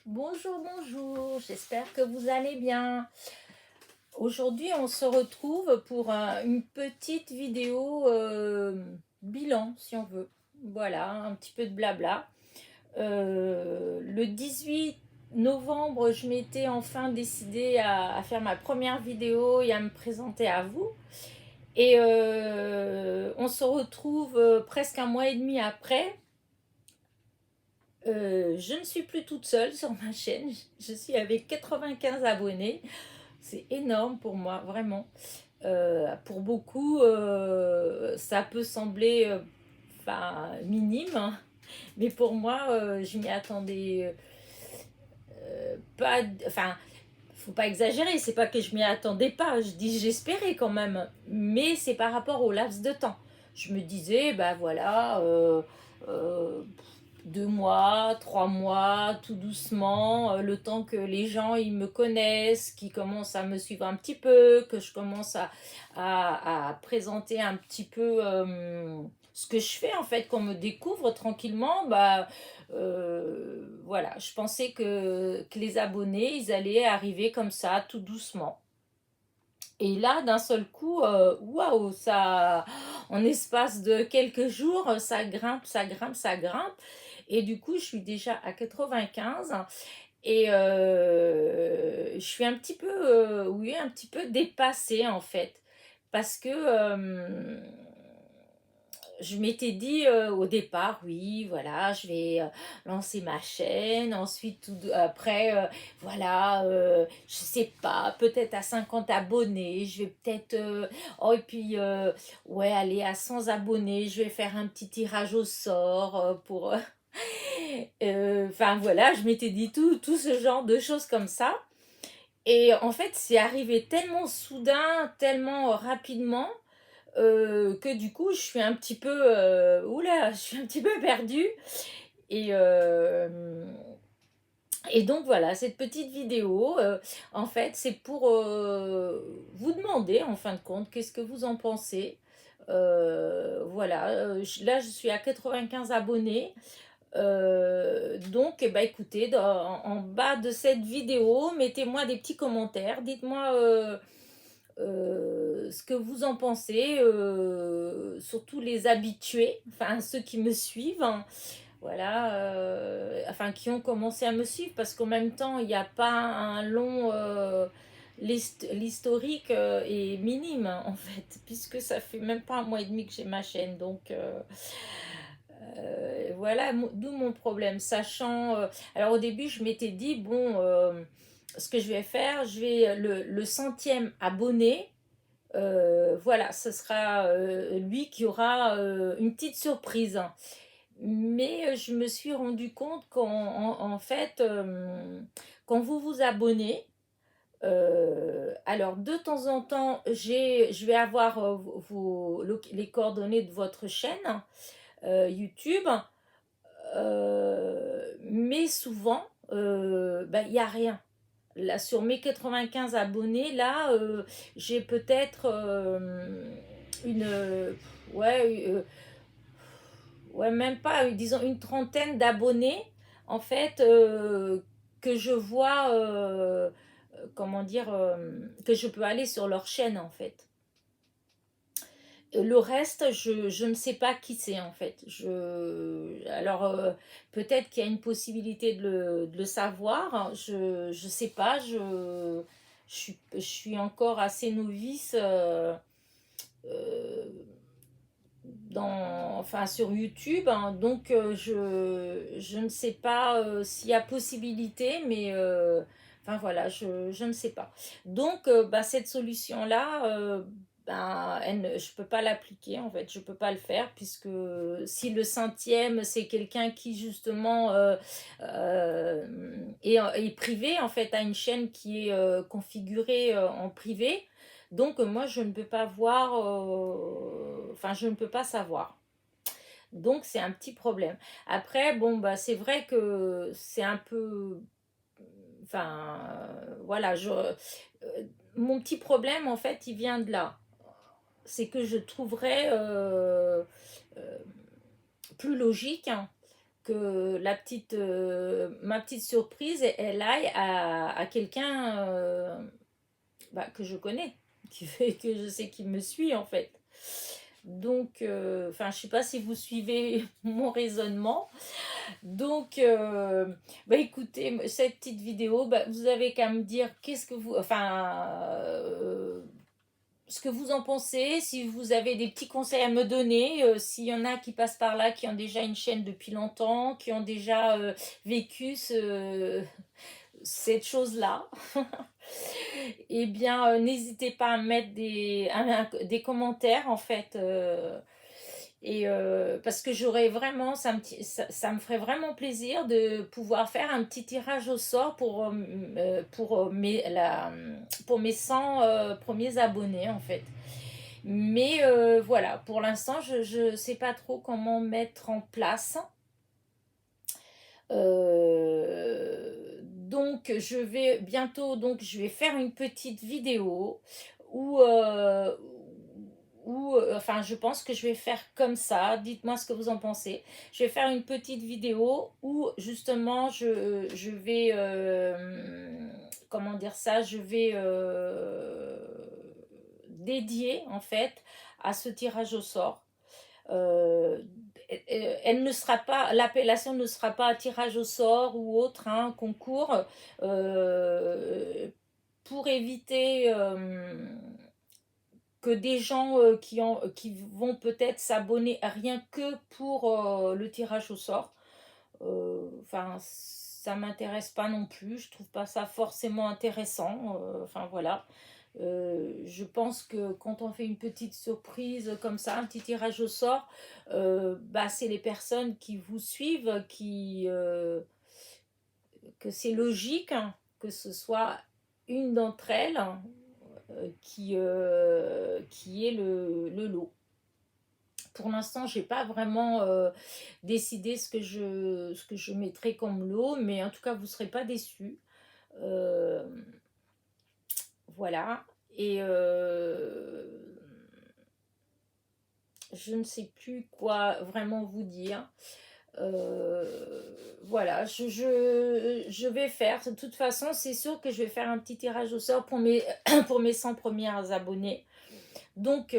Bonjour, bonjour, j'espère que vous allez bien. Aujourd'hui, on se retrouve pour une petite vidéo bilan, si on veut. Voilà, un petit peu de blabla. Le 18 novembre, je m'étais enfin décidée à faire ma première vidéo et à me présenter à vous. Et on se retrouve presque un mois et demi après. Je ne suis plus toute seule sur ma chaîne, je suis avec 95 abonnés. C'est énorme pour moi, vraiment. Pour beaucoup, ça peut sembler minime, hein, mais pour moi, je m'y attendais pas. Enfin, faut pas exagérer, c'est pas que je m'y attendais pas, je dis j'espérais quand même, mais c'est par rapport au laps de temps. Je me disais, bah voilà, euh, 2 mois, 3 mois, tout doucement, le temps que les gens ils me connaissent, qu'ils commencent à me suivre un petit peu, que je commence à présenter un petit peu ce que je fais en fait, qu'on me découvre tranquillement, bah voilà, je pensais que les abonnés ils allaient arriver comme ça, tout doucement. Et là, d'un seul coup, waouh, ça, en espace de quelques jours, ça grimpe, ça grimpe, ça grimpe. Et du coup, je suis déjà à 95 et je suis un petit peu, oui, un petit peu dépassée en fait. Parce que je m'étais dit au départ, oui, voilà, je vais lancer ma chaîne. Ensuite, après, voilà, je sais pas, peut-être à 50 abonnés, je vais peut-être, oh, et puis, ouais, aller à 100 abonnés, je vais faire un petit tirage au sort pour. Enfin, voilà, je m'étais dit tout ce genre de choses comme ça. Et en fait, c'est arrivé tellement soudain, tellement rapidement que du coup, je suis un petit peu, oula, je suis un petit peu perdue. Et, euh, et donc voilà, cette petite vidéo, en fait, c'est pour vous demander, en fin de compte, qu'est-ce que vous en pensez. Voilà, là, je suis à 95 abonnés. Donc, eh ben, écoutez, en bas de cette vidéo, mettez-moi des petits commentaires. Dites-moi ce que vous en pensez, surtout les habitués, enfin ceux qui me suivent, hein, voilà, enfin qui ont commencé à me suivre, parce qu'en même temps, il n'y a pas un long. L'historique est minime en fait, puisque ça fait même pas un mois et demi que j'ai ma chaîne, donc voilà, d'où mon problème. Sachant, alors au début, je m'étais dit, bon, ce que je vais faire, je vais le centième abonné, voilà, ce sera lui qui aura une petite surprise. Mais je me suis rendu compte qu'en fait, quand vous vous abonnez, alors de temps en temps, je vais avoir les coordonnées de votre chaîne YouTube, mais souvent, bah, il n'y a rien. Là, sur mes 95 abonnés, là, j'ai peut-être une. Ouais, ouais, même pas, disons une trentaine d'abonnés, en fait, que je vois, comment dire, que je peux aller sur leur chaîne, en fait. Le reste, je ne sais pas qui c'est en fait. Alors, peut-être qu'il y a une possibilité de le savoir. Je sais pas. Je suis encore assez novice euh, enfin, sur YouTube, hein. Donc, je ne sais pas s'il y a possibilité, mais enfin voilà, je ne sais pas. Donc, bah, cette solution-là, ben, je peux pas l'appliquer en fait, je peux pas le faire puisque si le centième c'est quelqu'un qui justement est privé en fait, a une chaîne qui est configurée en privé, donc moi je ne peux pas voir, enfin je ne peux pas savoir. Donc c'est un petit problème. Après, bon bah c'est vrai que c'est un peu, enfin voilà, mon petit problème en fait il vient de là. C'est que je trouverais plus logique, hein, que ma petite surprise, elle aille à quelqu'un bah, que je connais, que je sais qui me suit en fait. Donc, enfin, je sais pas si vous suivez mon raisonnement. Donc, bah écoutez, cette petite vidéo, bah, vous avez qu'à me dire qu'est-ce que vous, enfin, ce que vous en pensez, si vous avez des petits conseils à me donner, s'il y en a qui passent par là, qui ont déjà une chaîne depuis longtemps, qui ont déjà vécu cette chose-là, eh bien, n'hésitez pas à mettre des commentaires en fait. Parce que j'aurais vraiment, ça me ferait vraiment plaisir de pouvoir faire un petit tirage au sort pour mes 100 premiers abonnés en fait. Mais voilà, pour l'instant, je ne sais pas trop comment mettre en place. Donc, je vais bientôt, donc, je vais faire une petite vidéo où, enfin, je pense que je vais faire comme ça. Dites-moi ce que vous en pensez. Je vais faire une petite vidéo où, justement, je vais, comment dire ça, je vais dédier, en fait, à ce tirage au sort. Euh, Elle ne sera pas, l'appellation ne sera pas tirage au sort ou autre, hein, concours, euh, pour éviter que des gens qui vont peut-être s'abonner à rien que pour le tirage au sort. Enfin, ça m'intéresse pas non plus, je trouve pas ça forcément intéressant. Enfin voilà. Je pense que quand on fait une petite surprise comme ça, un petit tirage au sort, bah, c'est les personnes qui vous suivent, que c'est logique, hein, que ce soit une d'entre elles qui est le lot. Pour l'instant, j'ai pas vraiment décidé ce que je mettrai comme lot, mais en tout cas, vous ne serez pas déçus. Euh, voilà. Et je ne sais plus quoi vraiment vous dire. Voilà, je vais faire. De toute façon, c'est sûr que je vais faire un petit tirage au sort pour pour mes 100 premiers abonnés. Donc,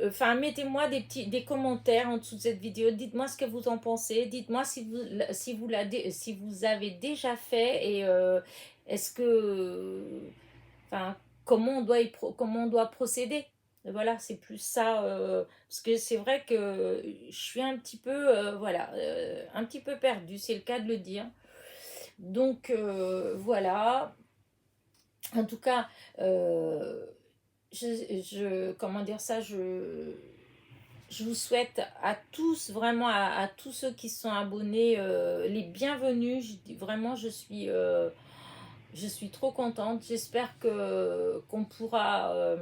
enfin, mettez-moi des commentaires en dessous de cette vidéo. Dites-moi ce que vous en pensez. Dites-moi si vous avez déjà fait et est-ce que, enfin, comment on doit procéder. Voilà, c'est plus ça. Parce que c'est vrai que je suis un petit peu, voilà, un petit peu perdue, c'est le cas de le dire. Donc, voilà. En tout cas, euh, comment dire ça, je vous souhaite à tous, vraiment à tous ceux qui sont abonnés, les bienvenus. Vraiment, je suis trop contente. J'espère que qu'on pourra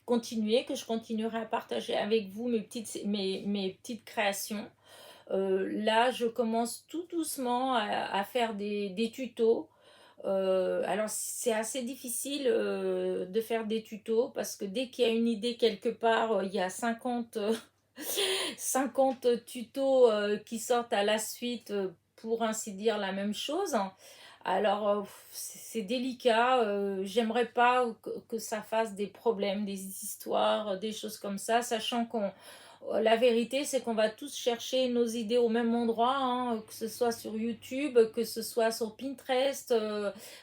continuer, que je continuerai à partager avec vous mes petites créations. Là, je commence tout doucement à faire des tutos. Alors, c'est assez difficile de faire des tutos parce que dès qu'il y a une idée quelque part, il y a 50 tutos qui sortent à la suite pour ainsi dire la même chose. Alors, c'est délicat. J'aimerais pas que ça fasse des problèmes, des histoires, des choses comme ça, sachant qu'on la vérité, c'est qu'on va tous chercher nos idées au même endroit, hein, que ce soit sur YouTube, que ce soit sur Pinterest,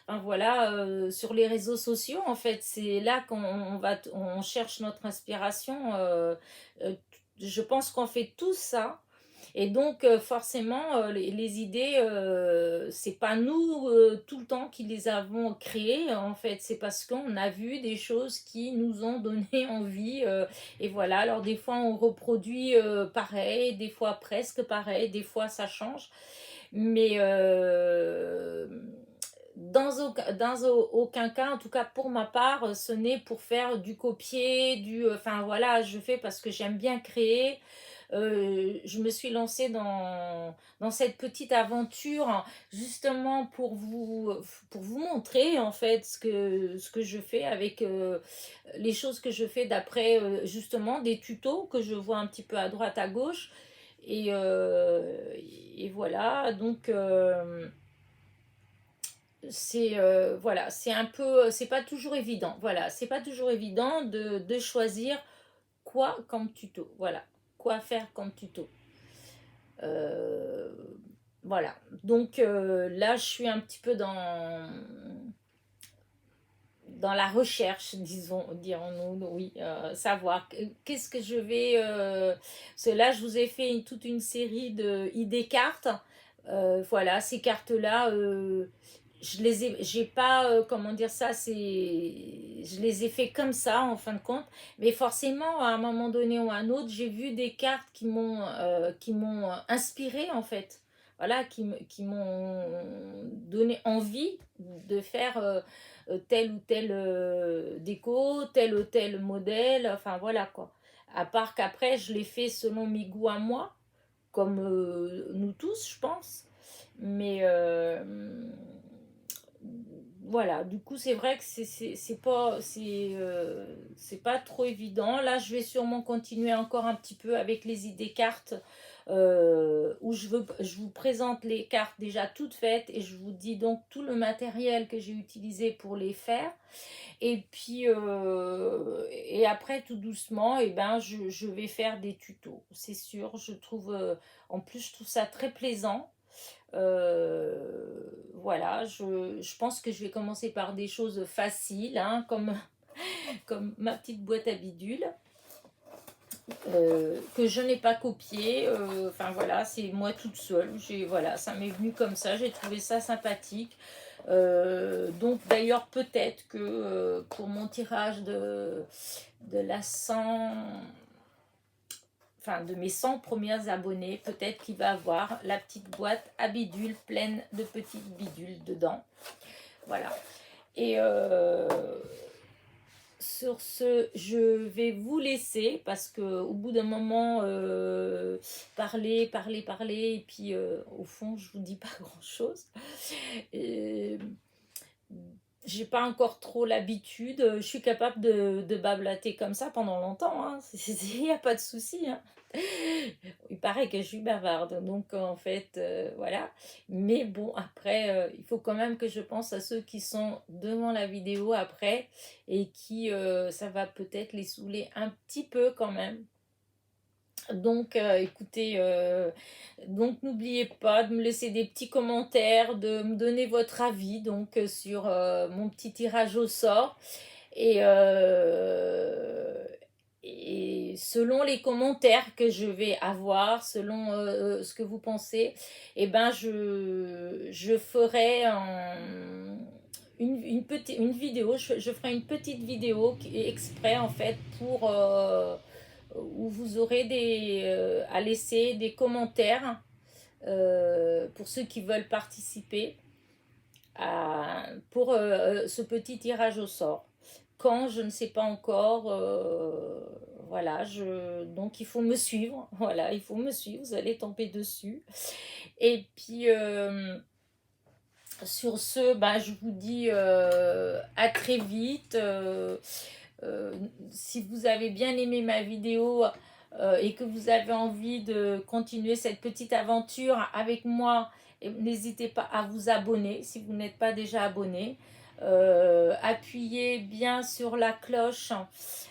enfin, voilà, sur les réseaux sociaux. En fait, c'est là on cherche notre inspiration. Euh, je pense qu'on fait tout ça. Et donc, forcément, les idées, c'est pas nous tout le temps qui les avons créées, en fait. C'est parce qu'on a vu des choses qui nous ont donné envie. Et voilà, alors des fois, on reproduit pareil, des fois presque pareil, des fois, ça change. Mais aucun cas, en tout cas pour ma part, ce n'est pour faire du copier, enfin voilà, je fais parce que j'aime bien créer. Je me suis lancée dans cette petite aventure justement pour vous montrer en fait ce que je fais avec les choses que je fais d'après justement des tutos que je vois un petit peu à droite à gauche Et voilà, donc c'est voilà, c'est un peu, c'est pas toujours évident. Voilà, c'est pas toujours évident de choisir quoi comme tuto. Voilà, quoi faire comme tuto. Euh, voilà, donc là, je suis un petit peu dans la recherche, disons, dirons-nous, oui, savoir qu'est-ce que je vais. Parce que là, je vous ai fait toute une série de idées cartes. Voilà, ces cartes-là, je les ai, j'ai pas, comment dire ça, je les ai fait comme ça en fin de compte. Mais forcément, à un moment donné ou à un autre, j'ai vu des cartes qui m'ont inspiré en fait. Voilà, qui m'ont donné envie de faire. Telle ou telle déco, tel ou tel modèle, enfin voilà quoi. À part qu'après, je l'ai fait selon mes goûts à moi, comme nous tous, je pense. Mais voilà, du coup, c'est vrai que c'est pas trop évident. Là, je vais sûrement continuer encore un petit peu avec les idées cartes où je vous présente les cartes déjà toutes faites et je vous dis donc tout le matériel que j'ai utilisé pour les faire. Et puis, et après, tout doucement, et ben, je vais faire des tutos, c'est sûr. En plus, je trouve ça très plaisant. Voilà, je pense que je vais commencer par des choses faciles, hein, comme ma petite boîte à bidules, que je n'ai pas copiée. Enfin voilà, c'est moi toute seule. Voilà, ça m'est venu comme ça, j'ai trouvé ça sympathique. Donc d'ailleurs peut-être que pour mon tirage de la 100, enfin de mes 100 premières abonnées, peut-être qu'il va avoir la petite boîte à bidules pleine de petites bidules dedans. Voilà. Et sur ce, je vais vous laisser parce que au bout d'un moment, parler, et puis au fond, je vous dis pas grand-chose. Euh, j'ai pas encore trop l'habitude. Je suis capable de bablater comme ça pendant longtemps. Hein. Il n'y a pas de souci. Hein. Il paraît que je suis bavarde. Donc en fait, voilà. Mais bon, après, il faut quand même que je pense à ceux qui sont devant la vidéo après et qui, ça va peut-être les saouler un petit peu quand même. Donc, écoutez, donc n'oubliez pas de me laisser des petits commentaires, de me donner votre avis donc sur mon petit tirage au sort. Et, et selon les commentaires que je vais avoir, selon ce que vous pensez, eh ben je ferai une vidéo, je ferai une petite vidéo qui est exprès en fait pour où vous aurez à laisser des commentaires pour ceux qui veulent participer pour ce petit tirage au sort. Quand, je ne sais pas encore. Voilà, donc il faut me suivre. Voilà, il faut me suivre. Vous allez tomber dessus. Et puis, sur ce, bah, je vous dis à très vite. Si vous avez bien aimé ma vidéo et que vous avez envie de continuer cette petite aventure avec moi, n'hésitez pas à vous abonner si vous n'êtes pas déjà abonné. Appuyez bien sur la cloche,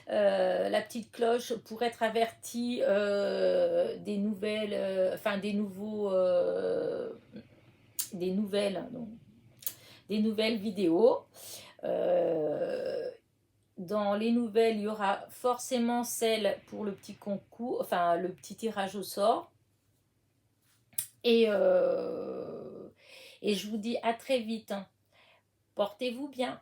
la petite cloche pour être averti des nouvelles, enfin des nouvelles, donc, des nouvelles vidéos. Euh, dans les nouvelles, il y aura forcément celle pour le petit concours, enfin le petit tirage au sort. Et, et je vous dis à très vite. Portez-vous bien.